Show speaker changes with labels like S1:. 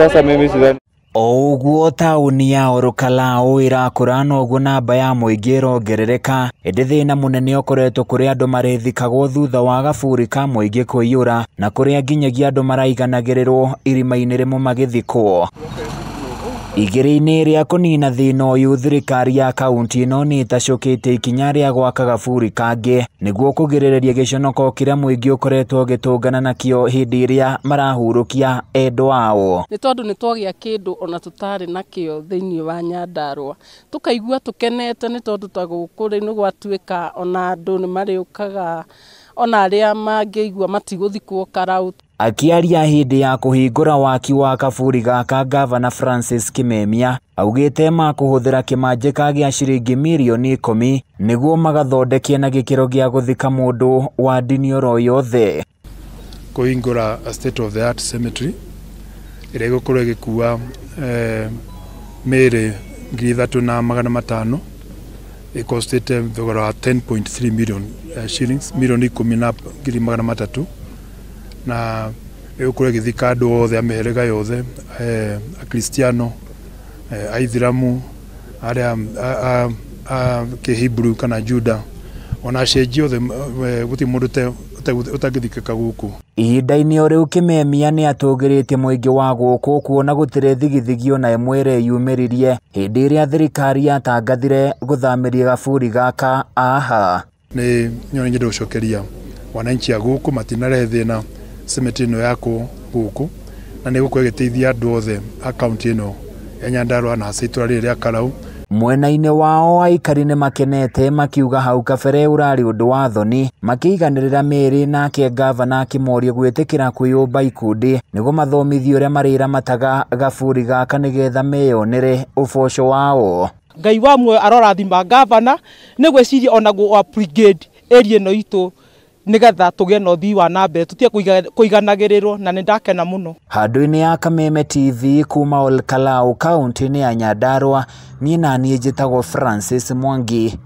S1: Sasa mimi sidhani
S2: Oguo tauni ya Orokalao irakura noguo namba ya muingi irongerereka indi thina munene ukoretwo kuri andu marethikagwo thutha wa gaburi ka muingi kuiyura na kuria nginyagia andu maraiganagĩrĩrwo irima-inĩ rimwe magithikwo. Igĩrĩ-inĩ rĩa kũnina thĩna ũyũ, thirikari ya kaunti ĩno nĩ ĩtacũkĩte ikinya rĩa gwaka gaburi kangĩ nĩguo kũgirĩrĩria gĩconoko kĩrĩa mũingĩ ũkoretwo ũgĩtũngana nakĩo hĩndĩ ĩrĩa marahurũkia endwa ao.
S3: Nĩ tondũ nĩ twagĩa kĩndũ ona tũtarĩ nakĩo thĩinĩ wa Nyandarua, tũkaigua tũkenete nĩ tondũ ta gũkũ rĩ nĩ gwatuĩka ona andũ nĩ marĩũkaga ona arĩa mangĩigua matigũthikwo Karau.
S2: Akiaria hĩndĩ ya kũhingũra waki wa kaburi gaka, Gavana Francis Kimemia augĩte makũhũthĩra kĩmanjĩka gĩa ciringi mirioni 10 nĩguo magathondekie na gĩkĩro gĩa gũthika mũndũ wa ndini oro yothe.
S4: Kũhingũra a state of the art cemetery ĩrĩa ĩgũkorwo ĩgĩkua mĩĩrĩ 3,500 ĩkostete thogora wa 10.3 million shillings, mirioni 10,300, na ĩgũkorwo ĩgĩthika andũ othe a mĩhĩrĩga yothe, Akristiano, Aithĩramu, arĩa a Kĩhiburu kana Juda, ona acenji othe, gũtirĩ mũndũ ũtangĩthikĩka gũkũ.
S2: Ihinda-inĩ o rĩu Kimemia nĩ atũgĩrĩtie mũingĩ wa gũkũ kuona gũtirĩ thigithigi ona ĩmwe ĩreyumĩririe hĩndĩ ĩrĩa thirikari yatangathire gũthamĩria gaburi gaka aha.
S4: Nĩ nyende gũcokeria wananchi a gũkũ matinarehe thĩna cemetery ĩno yakwo gũkũ, na nĩ gũkorwo ĩgĩteithia andũ othe a kaunti ĩno ya Nyandarua na itũra rĩrĩ rĩa Karau.
S2: Mwena-inĩ wao aikari nĩ makenete makiuga hau kabere urari ũndũ wa thoni, makĩiganĩrĩra mĩĩrĩ nake Gavana akĩmoria gwĩtĩkĩra kwĩyũmba ikundi nĩguo mathomithio ũrĩa marĩramataga gaburi gaka nĩgetha meyonere ũboco wao.
S5: Ngai wa muoyo arorathima Gavana nĩ gwĩciria ona gwa brigade area ĩno itũ nĩgetha tũgĩe na ũthii wa na mbere, tutige kũiganagĩrĩrwo, na nĩ ndakena mũno. Handũ-inĩ ya Kameme TV kuma Orokalao kaunti-inĩ ya Nyandarua, niĩ naniĩ njĩtagwo Francis Mwangi.